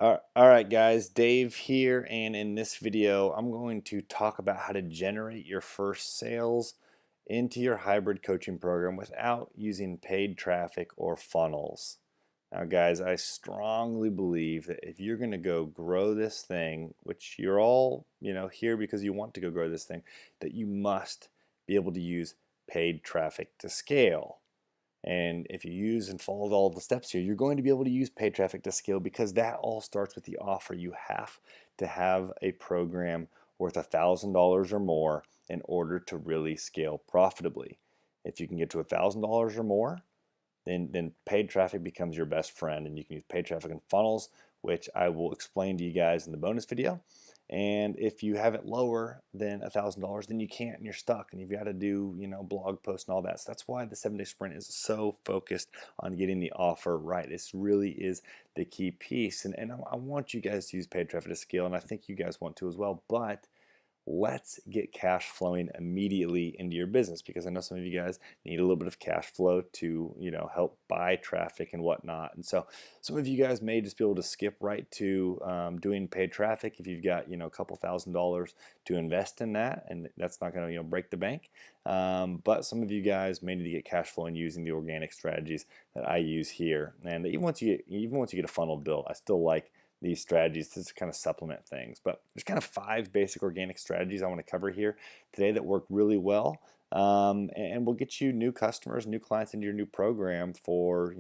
All right, guys, Dave here, and in this video, I'm going to talk about how to generate your first sales into your hybrid coaching program without using paid traffic or funnels. Now, guys, I strongly believe that if you're going to go grow this thing, which you're all, here because you want to go grow this thing, that you must be able to use paid traffic to scale. And if you use and follow all the steps here, you're going to be able to use paid traffic to scale because that all starts with the offer. You have to have a program worth $1,000 or more in order to really scale profitably. If you can get to $1,000 or more, then paid traffic becomes your best friend, and you can use paid traffic and funnels, which I will explain to you guys in the bonus video. And if you have it lower than $1,000, then you can't, and you're stuck, and you've got to do, blog posts and all that. So that's why the 7-day sprint is so focused on getting the offer right. This really is the key piece, and I want you guys to use paid traffic to scale, and I think you guys want to as well. But let's get cash flowing immediately into your business, because I know some of you guys need a little bit of cash flow to help buy traffic and whatnot. And so some of you guys may just be able to skip right to doing paid traffic if you've got a couple $1,000s to invest in that, and that's not going to break the bank. But some of you guys may need to get cash flowing using the organic strategies that I use here. And even once you get a funnel built, I still like these strategies to kind of supplement things. But there's kind of 5 basic organic strategies I want to cover here today that work really well, and will get you new customers, new clients into your new program for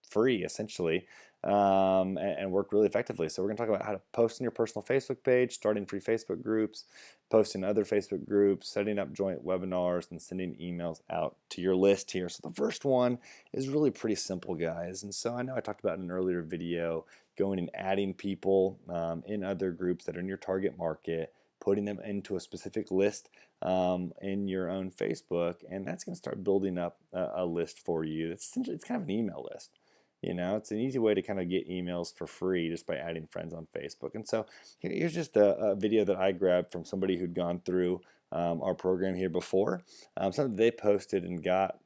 free essentially, and work really effectively. So we're going to talk about how to post in your personal Facebook page, starting free Facebook groups, posting other Facebook groups, setting up joint webinars, and sending emails out to your list here. So the first one is really pretty simple, guys. And so I know I talked about in an earlier video going and adding people in other groups that are in your target market, putting them into a specific list in your own Facebook, and that's going to start building up a list for you. It's kind of an email list. It's an easy way to kind of get emails for free just by adding friends on Facebook. And so here's just a video that I grabbed from somebody who'd gone through our program here before. Something they posted and got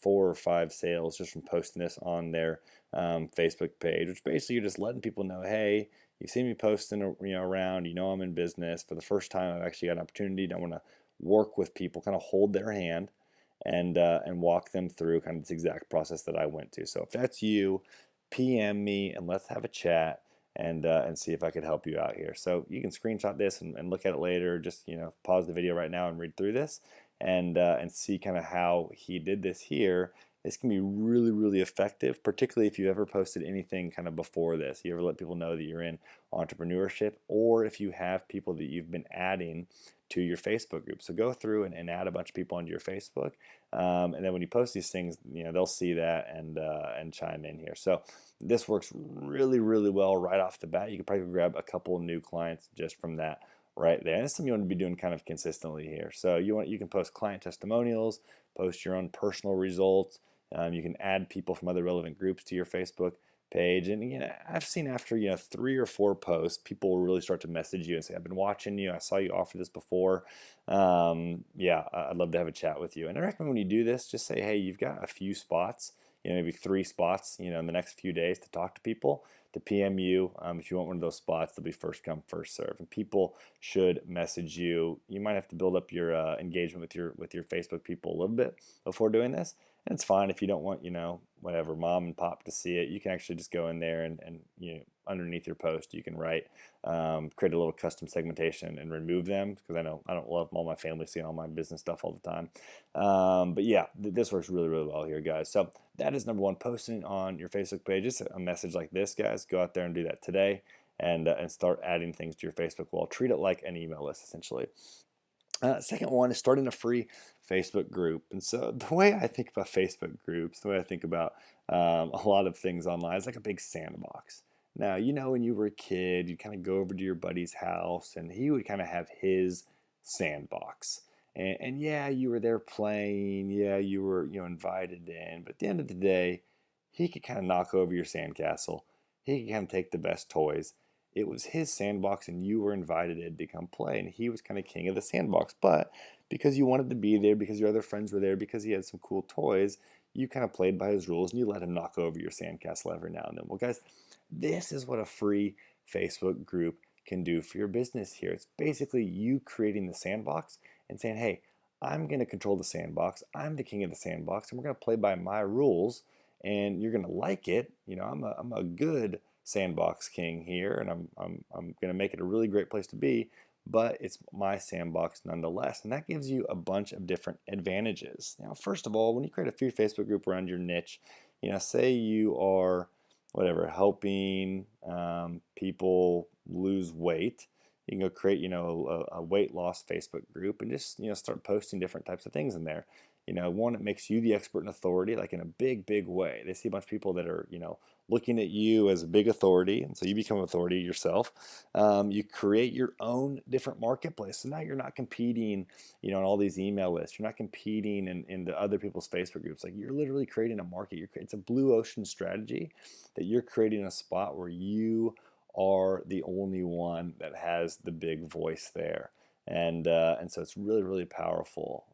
4 or 5 sales just from posting this on their Facebook page, which basically you're just letting people know, hey, you see me posting around, I'm in business. For the first time, I've actually got an opportunity. I want to work with people, kind of hold their hand, and walk them through kind of this exact process that I went to. So if that's you, PM me and let's have a chat and see if I could help you out here. So you can screenshot this and look at it later. Just pause the video right now and read through this and see kind of how he did this here. This can be really, really effective, particularly if you ever posted anything kind of before this. You ever let people know that you're in entrepreneurship, or if you have people that you've been adding to your Facebook group. So go through and add a bunch of people onto your Facebook, and then when you post these things, they'll see that and chime in here. So this works really, really well right off the bat. You could probably grab a couple of new clients just from that right there. And it's something you want to be doing kind of consistently here. So you can post client testimonials, post your own personal results. You can add people from other relevant groups to your Facebook page, and I've seen after 3 or 4 posts, people will really start to message you and say, "I've been watching you. I saw you offer this before. Yeah, I'd love to have a chat with you." And I recommend when you do this, just say, "Hey, you've got a few spots, maybe 3 spots, in the next few days to talk to people, to PM you. If you want one of those spots, they'll be first come, first serve, and people should message you. You might have to build up your engagement with your Facebook people a little bit before doing this." And it's fine if you don't want, whatever, mom and pop to see it. You can actually just go in there and underneath your post, you can write, create a little custom segmentation and remove them, because I know I don't love all my family seeing all my business stuff all the time. But yeah, this works really, really well here, guys. So that is number 1, posting on your Facebook page. Just a message like this, guys. Go out there and do that today, and start adding things to your Facebook wall. Treat it like an email list, essentially. Second one is starting a free Facebook group. And so the way I think about Facebook groups, the way I think about a lot of things online, is like a big sandbox. Now, when you were a kid, you kind of go over to your buddy's house, and he would kind of have his sandbox. And yeah, you were there playing. Yeah, you were invited in. But at the end of the day, he could kind of knock over your sandcastle. He could kind of take the best toys. It was his sandbox, and you were invited in to come play, and he was kind of king of the sandbox. But because you wanted to be there, because your other friends were there, because he had some cool toys, you kind of played by his rules, and you let him knock over your sandcastle every now and then. Well, guys, This is what a free Facebook group can do for your business here. It's basically you creating the sandbox and saying, hey, I'm going to control the sandbox. I'm the king of the sandbox, and we're going to play by my rules, and you're going to like it. I'm a good sandbox king here, and I'm going to make it a really great place to be, but it's my sandbox nonetheless. And that gives you a bunch of different advantages. Now, first of all, when you create a free Facebook group around your niche, say you are whatever, helping people lose weight, you can go create, a weight loss Facebook group and just, start posting different types of things in there. One, it makes you the expert and authority, like in a big, big way. They see a bunch of people that are, looking at you as a big authority, and so you become authority yourself. You create your own different marketplace. So now you're not competing, in all these email lists. You're not competing in the other people's Facebook groups. Like you're literally creating a market. It's a blue ocean strategy that you're creating a spot where you are the only one that has the big voice there. And so it's really, really powerful.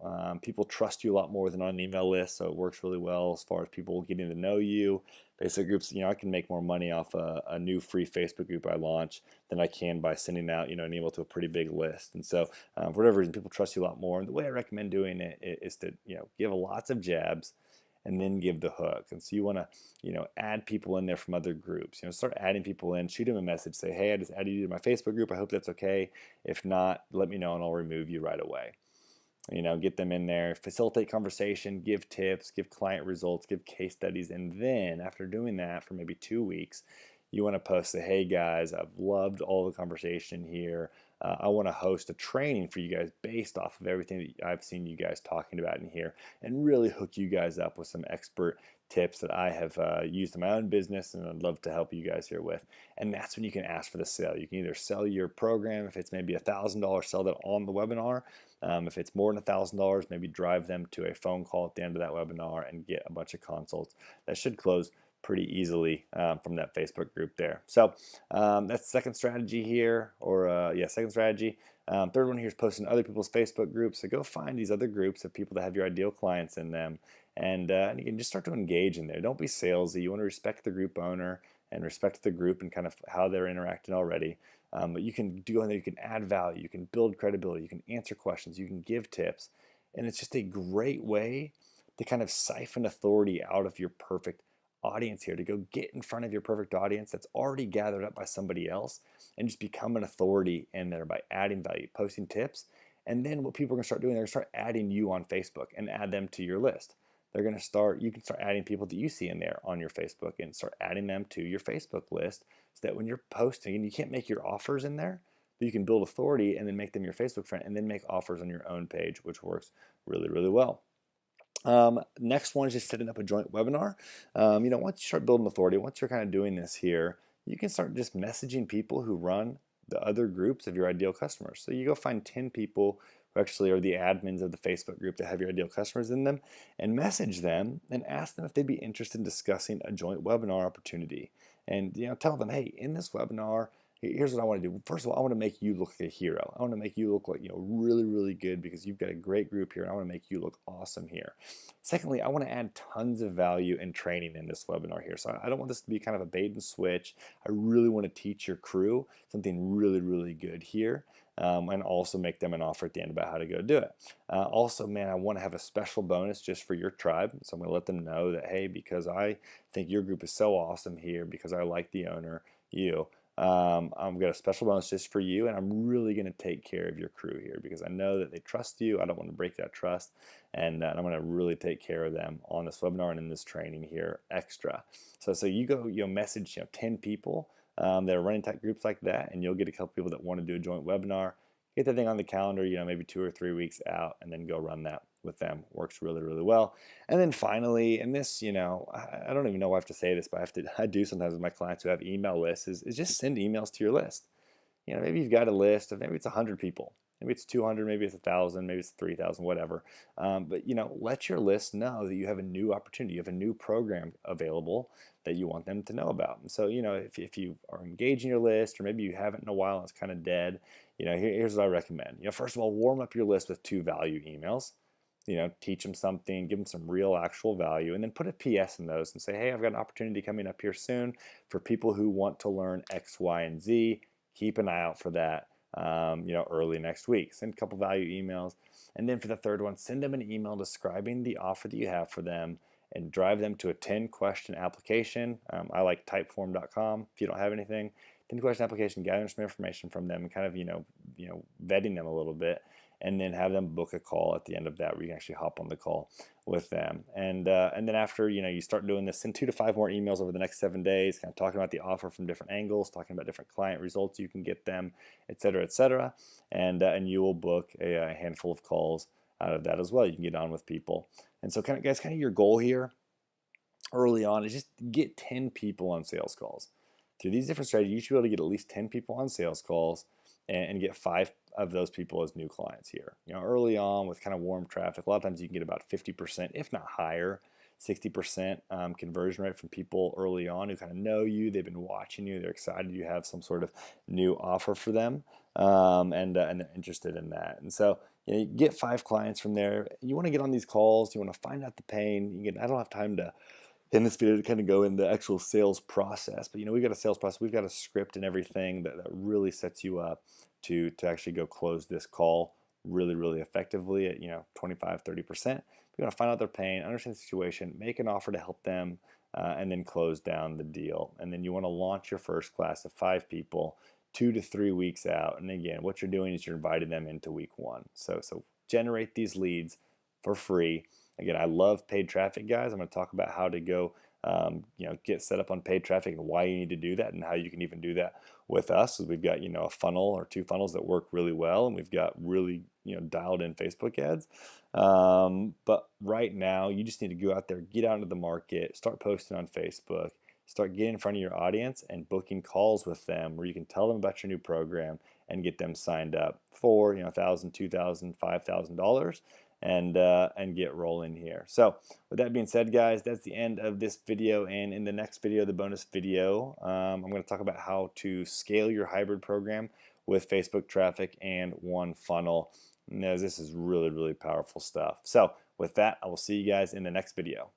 People trust you a lot more than on an email list, so it works really well as far as people getting to know you. Facebook groups, I can make more money off a new free Facebook group I launch than I can by sending out, an email to a pretty big list. And so for whatever reason, people trust you a lot more. And the way I recommend doing it is to, give lots of jabs and then give the hook. And so you want to, add people in there from other groups. Start adding people in, shoot them a message, say, hey, I just added you to my Facebook group. I hope that's okay. If not, let me know and I'll remove you right away. Get them in there, facilitate conversation, give tips, give client results, give case studies. And then after doing that for maybe 2 weeks, you want to post, say, hey guys, I've loved all the conversation here. I want to host a training for you guys based off of everything that I've seen you guys talking about in here, and really hook you guys up with some expert tips that I have used in my own business and I'd love to help you guys here with. And that's when you can ask for the sale. You can either sell your program, if it's maybe $1,000, sell that on the webinar. If it's more than $1,000, maybe drive them to a phone call at the end of that webinar and get a bunch of consults. That should close pretty easily from that Facebook group there. So that's the second strategy here, or second strategy. Third one here is posting other people's Facebook groups. So go find these other groups of people that have your ideal clients in them, and you can just start to engage in there. Don't be salesy. You want to respect the group owner and respect the group and kind of how they're interacting already. But you can go in there, you can add value, you can build credibility, you can answer questions, you can give tips, and it's just a great way to kind of siphon authority out of your perfect audience here, to go get in front of your perfect audience that's already gathered up by somebody else and just become an authority in there by adding value, posting tips. And then what people are going to start doing, they're going to start adding you on Facebook and add them to your list. They're going to start, you can start adding people that you see in there on your Facebook and start adding them to your Facebook list, so that when you're posting, and you can't make your offers in there, but you can build authority and then make them your Facebook friend and then make offers on your own page, which works really, really well. Next one is just setting up a joint webinar. Once you start building authority, once you're kind of doing this here, you can start just messaging people who run the other groups of your ideal customers. So you go find 10 people who actually are the admins of the Facebook group that have your ideal customers in them, and message them and ask them if they'd be interested in discussing a joint webinar opportunity. And tell them, hey, in this webinar, here's what I want to do. First of all, I want to make you look like a hero. I want to make you look like, really, really good, because you've got a great group here, and I want to make you look awesome here. Secondly, I want to add tons of value and training in this webinar here. So I don't want this to be kind of a bait and switch. I really want to teach your crew something really, really good here. And also make them an offer at the end about how to go do it. Also, man, I want to have a special bonus just for your tribe. So I'm going to let them know that, hey, because I think your group is so awesome here, because I like the owner, I've got a special bonus just for you, and I'm really going to take care of your crew here because I know that they trust you. I don't want to break that trust, and I'm going to really take care of them on this webinar and in this training here extra. So you go, message 10 people that are running tech groups like that, and you'll get a couple people that want to do a joint webinar. Get that thing on the calendar, maybe 2 or 3 weeks out, and then go run that with them. Works really, really well. And then finally, and this, I don't even know why I have to say this, but I do sometimes with my clients who have email lists, is just send emails to your list. Maybe you've got a list of, maybe it's 100 people. Maybe it's 200, maybe it's 1,000, maybe it's 3,000, whatever. But let your list know that you have a new opportunity, you have a new program available that you want them to know about. And so, if you are engaging your list, or maybe you haven't in a while and it's kind of dead, here's what I recommend. First of all, warm up your list with 2 value emails. teach them something, give them some real actual value, and then put a PS in those and say, hey, I've got an opportunity coming up here soon for people who want to learn X, Y, and Z. Keep an eye out for that. Early next week. Send a couple value emails. And then for the third one, send them an email describing the offer that you have for them and drive them to a 10-question application. I like typeform.com if you don't have anything. 10-question application, gathering some information from them and kind of, vetting them a little bit, and then have them book a call at the end of that where you can actually hop on the call with them. And then after you start doing this, send 2 to 5 more emails over the next 7 days, kind of talking about the offer from different angles, talking about different client results you can get them, et cetera, and you will book a handful of calls out of that as well. You can get on with people. And so kind of your goal here early on is just get 10 people on sales calls. Through these different strategies, you should be able to get at least 10 people on sales calls and get 5 of those people as new clients here. Early on with kind of warm traffic, a lot of times you can get about 50%, if not higher, 60% conversion rate from people early on who kind of know you, they've been watching you, they're excited you have some sort of new offer for them, and they're interested in that. And so you get 5 clients from there. You want to get on these calls, you want to find out the pain. I don't have time to in this video to kind of go in the actual sales process, but we've got a sales process, we've got a script and everything that really sets you up to actually go close this call really effectively at 25-30%. You want to find out their pain, understand the situation, make an offer to help them, and then close down the deal. And then you want to launch your first class of 5 people 2 to 3 weeks out. And again, what you're doing is you're inviting them into week 1. So generate these leads for free. Again, I love paid traffic, guys. I'm going to talk about how to go get set up on paid traffic and why you need to do that, and how you can even do that with us. We've got a funnel or 2 funnels that work really well, and we've got really dialed in Facebook ads. But right now, you just need to go out there, get out into the market, start posting on Facebook, start getting in front of your audience and booking calls with them where you can tell them about your new program and get them signed up for $1,000, $2,000, $5,000. And get rolling here. So with that being said, guys, that's the end of this video. And in the next video, the bonus video, I'm going to talk about how to scale your hybrid program with Facebook traffic and one funnel. This is really powerful stuff. So with that, I will see you guys in the next video.